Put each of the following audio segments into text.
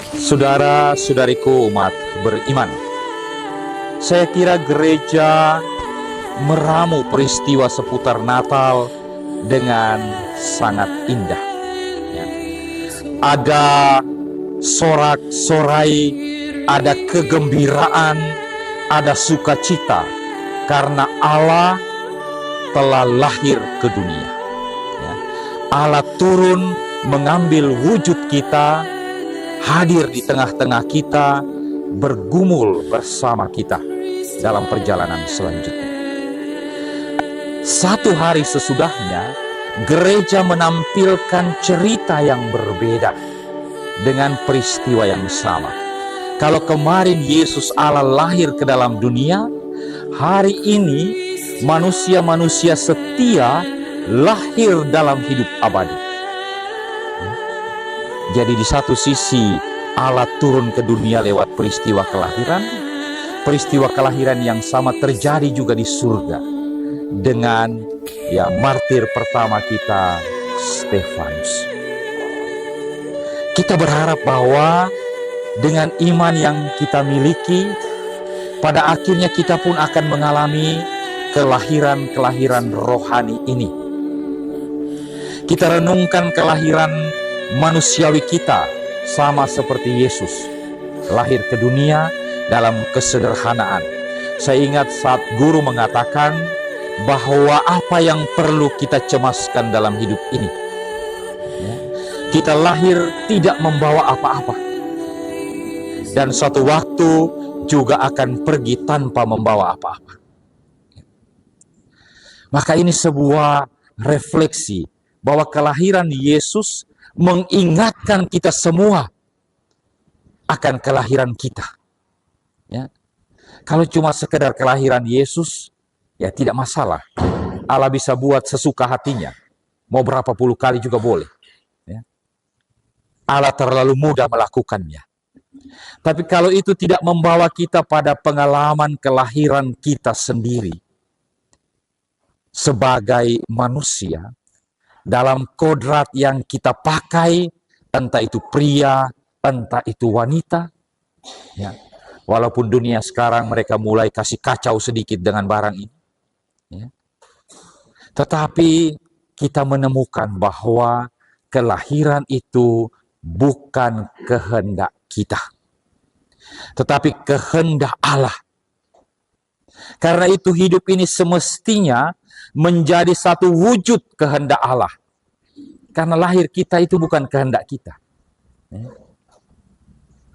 Saudara-saudariku umat beriman, saya kira gereja meramu peristiwa seputar Natal dengan sangat indah. Ada sorak-sorai, ada kegembiraan, ada sukacita karena Allah telah lahir ke dunia. Allah turun mengambil wujud kita, hadir di tengah-tengah kita, bergumul bersama kita dalam perjalanan selanjutnya. Satu hari sesudahnya, gereja menampilkan cerita yang berbeda dengan peristiwa yang sama. Kalau kemarin Yesus Allah lahir ke dalam dunia, hari ini manusia-manusia setia lahir dalam hidup abadi. Jadi di satu sisi Allah turun ke dunia lewat peristiwa kelahiran yang sama terjadi juga di surga dengan martir pertama kita, Stefanus. Kita berharap bahwa dengan iman yang kita miliki, pada akhirnya kita pun akan mengalami kelahiran rohani ini. Kita renungkan kelahiran manusiawi kita sama seperti Yesus lahir ke dunia dalam kesederhanaan. Saya ingat saat guru mengatakan bahwa apa yang perlu kita cemaskan dalam hidup ini, kita lahir tidak membawa apa-apa, dan suatu waktu juga akan pergi tanpa membawa apa-apa. Maka ini sebuah refleksi bahwa kelahiran Yesus mengingatkan kita semua akan kelahiran kita. Kalau cuma sekedar kelahiran Yesus, tidak masalah. Allah bisa buat sesuka hatinya. Mau berapa puluh kali juga boleh. Allah terlalu mudah melakukannya. Tapi kalau itu tidak membawa kita pada pengalaman kelahiran kita sendiri sebagai manusia, dalam kodrat yang kita pakai, entah itu pria, entah itu wanita, walaupun dunia sekarang mereka mulai kasih kacau sedikit dengan barang ini, tetapi kita menemukan bahwa kelahiran itu bukan kehendak kita, tetapi kehendak Allah. Karena itu hidup ini semestinya menjadi satu wujud kehendak Allah. Karena lahir kita itu bukan kehendak kita.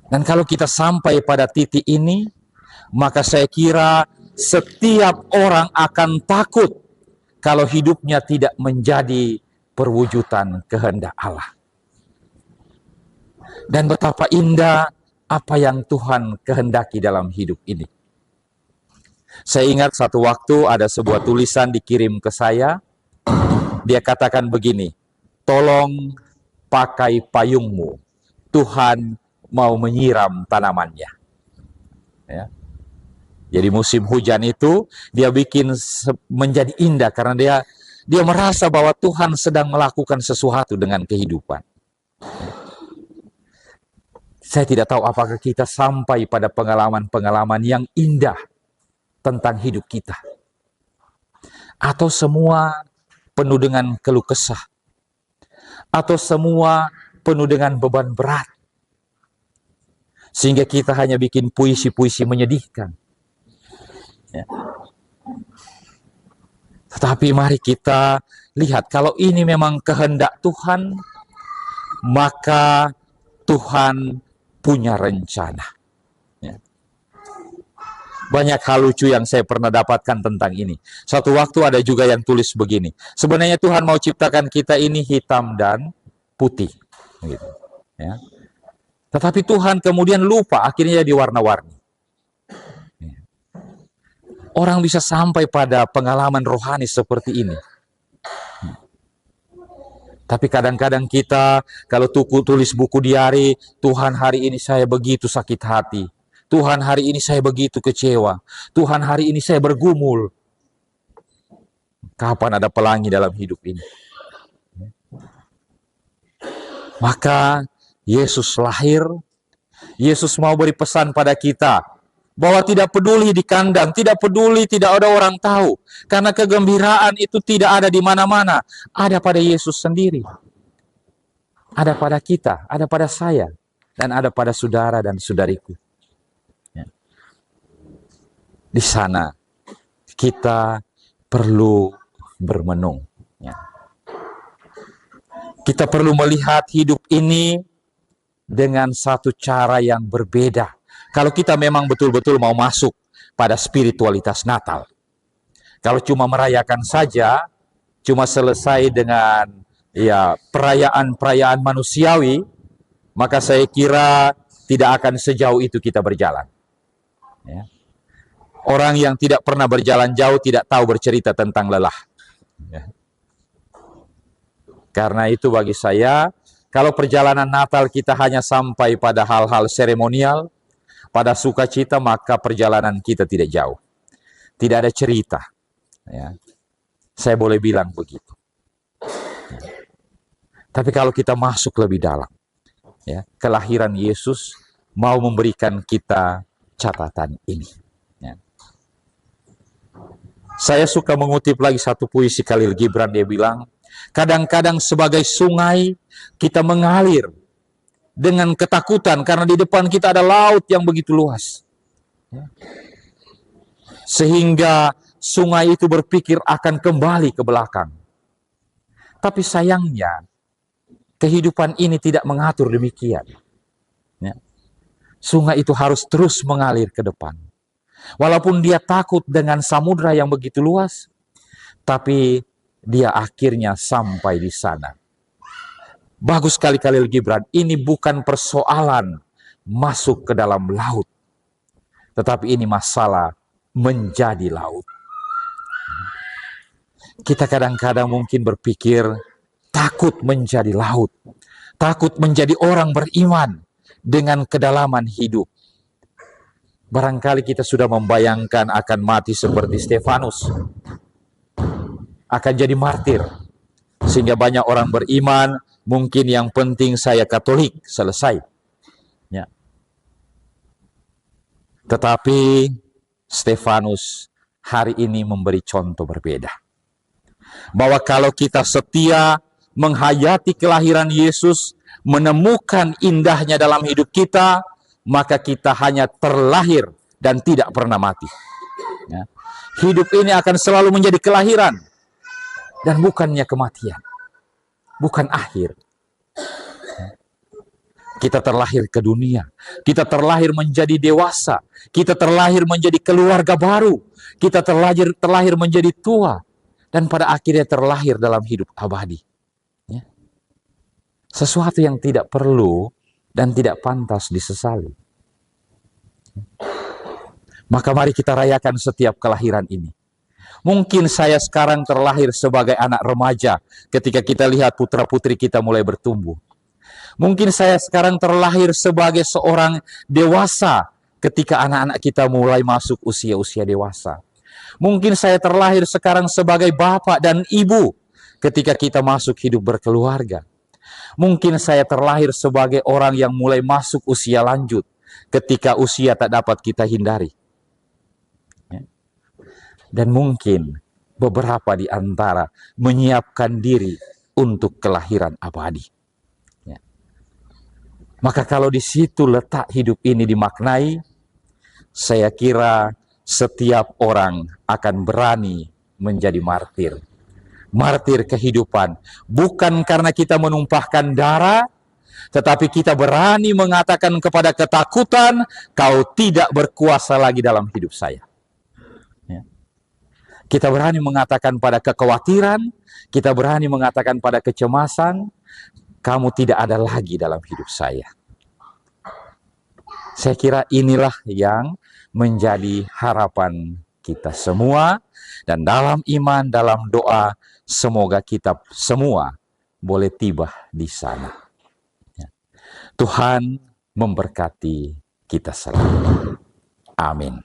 Dan kalau kita sampai pada titik ini, maka saya kira setiap orang akan takut kalau hidupnya tidak menjadi perwujudan kehendak Allah. Dan betapa indah apa yang Tuhan kehendaki dalam hidup ini. Saya ingat satu waktu ada sebuah tulisan dikirim ke saya. Dia katakan begini, tolong pakai payungmu, Tuhan mau menyiram tanamannya. Jadi musim hujan itu dia bikin menjadi indah karena dia merasa bahwa Tuhan sedang melakukan sesuatu dengan kehidupan. Saya tidak tahu apakah kita sampai pada pengalaman-pengalaman yang indah tentang hidup kita, atau semua penuh dengan keluh kesah, atau semua penuh dengan beban berat, sehingga kita hanya bikin puisi-puisi menyedihkan. Tetapi mari kita lihat, kalau ini memang kehendak Tuhan, maka Tuhan punya rencana. Banyak hal lucu yang saya pernah dapatkan tentang ini. Suatu waktu ada juga yang tulis begini, sebenarnya Tuhan mau ciptakan kita ini hitam dan putih, gitu. Tetapi Tuhan kemudian lupa, akhirnya jadi warna-warni. Orang bisa sampai pada pengalaman rohani seperti ini. Tapi kadang-kadang kita kalau tulis buku diari, Tuhan hari ini saya begitu sakit hati, Tuhan hari ini saya begitu kecewa, Tuhan hari ini saya bergumul. Kapan ada pelangi dalam hidup ini? Maka Yesus lahir Yesus mau beri pesan pada kita bahwa tidak peduli di kandang, tidak peduli tidak ada orang tahu, karena kegembiraan itu tidak ada di mana-mana, ada pada Yesus sendiri. Ada pada kita, ada pada saya, dan ada pada saudara dan saudariku. Ya. Di sana kita perlu bermenung. Ya. Kita perlu melihat hidup ini dengan satu cara yang berbeda. Kalau kita memang betul-betul mau masuk pada spiritualitas Natal. Kalau cuma merayakan saja, cuma selesai dengan perayaan-perayaan manusiawi, maka saya kira tidak akan sejauh itu kita berjalan. Ya. Orang yang tidak pernah berjalan jauh tidak tahu bercerita tentang lelah. Ya. Karena itu bagi saya, kalau perjalanan Natal kita hanya sampai pada hal-hal seremonial, pada sukacita, maka perjalanan kita tidak jauh. Tidak ada cerita. Ya. Saya boleh bilang begitu. Ya. Tapi kalau kita masuk lebih dalam, ya, kelahiran Yesus mau memberikan kita catatan ini. Ya. Saya suka mengutip lagi satu puisi Khalil Gibran, dia bilang, kadang-kadang sebagai sungai kita mengalir dengan ketakutan karena di depan kita ada laut yang begitu luas. Ya. Sehingga sungai itu berpikir akan kembali ke belakang. Tapi sayangnya, kehidupan ini tidak mengatur demikian. Ya. Sungai itu harus terus mengalir ke depan. Walaupun dia takut dengan samudra yang begitu luas, tapi dia akhirnya sampai di sana. Bagus sekali Khalil Gibran, ini bukan persoalan masuk ke dalam laut, tetapi ini masalah menjadi laut. Kita kadang-kadang mungkin berpikir takut menjadi laut, takut menjadi orang beriman dengan kedalaman hidup. Barangkali kita sudah membayangkan akan mati seperti Stefanus, akan jadi martir, sehingga banyak orang beriman, mungkin yang penting saya Katolik, selesai. Ya. Tetapi Stefanus hari ini memberi contoh berbeda. Bahwa kalau kita setia menghayati kelahiran Yesus, menemukan indahnya dalam hidup kita, maka kita hanya terlahir dan tidak pernah mati. Ya. Hidup ini akan selalu menjadi kelahiran dan bukannya kematian, bukan akhir. Kita terlahir ke dunia, kita terlahir menjadi dewasa, kita terlahir menjadi keluarga baru, kita terlahir menjadi tua, dan pada akhirnya terlahir dalam hidup abadi. Ya. Sesuatu yang tidak perlu dan tidak pantas disesali. Maka mari kita rayakan setiap kelahiran ini. Mungkin saya sekarang terlahir sebagai anak remaja ketika kita lihat putra-putri kita mulai bertumbuh. Mungkin saya sekarang terlahir sebagai seorang dewasa ketika anak-anak kita mulai masuk usia-usia dewasa. Mungkin saya terlahir sekarang sebagai bapak dan ibu ketika kita masuk hidup berkeluarga. Mungkin saya terlahir sebagai orang yang mulai masuk usia lanjut ketika usia tak dapat kita hindari. Dan mungkin beberapa di antara menyiapkan diri untuk kelahiran abadi. Ya. Maka kalau di situ letak hidup ini dimaknai, saya kira setiap orang akan berani menjadi martir. Martir kehidupan. Bukan karena kita menumpahkan darah, tetapi kita berani mengatakan kepada ketakutan, kau tidak berkuasa lagi dalam hidup saya. Kita berani mengatakan pada kekhawatiran, kita berani mengatakan pada kecemasan, kamu tidak ada lagi dalam hidup saya. Saya kira inilah yang menjadi harapan kita semua, dan dalam iman, dalam doa, semoga kita semua boleh tiba di sana. Tuhan memberkati kita selalu. Amin.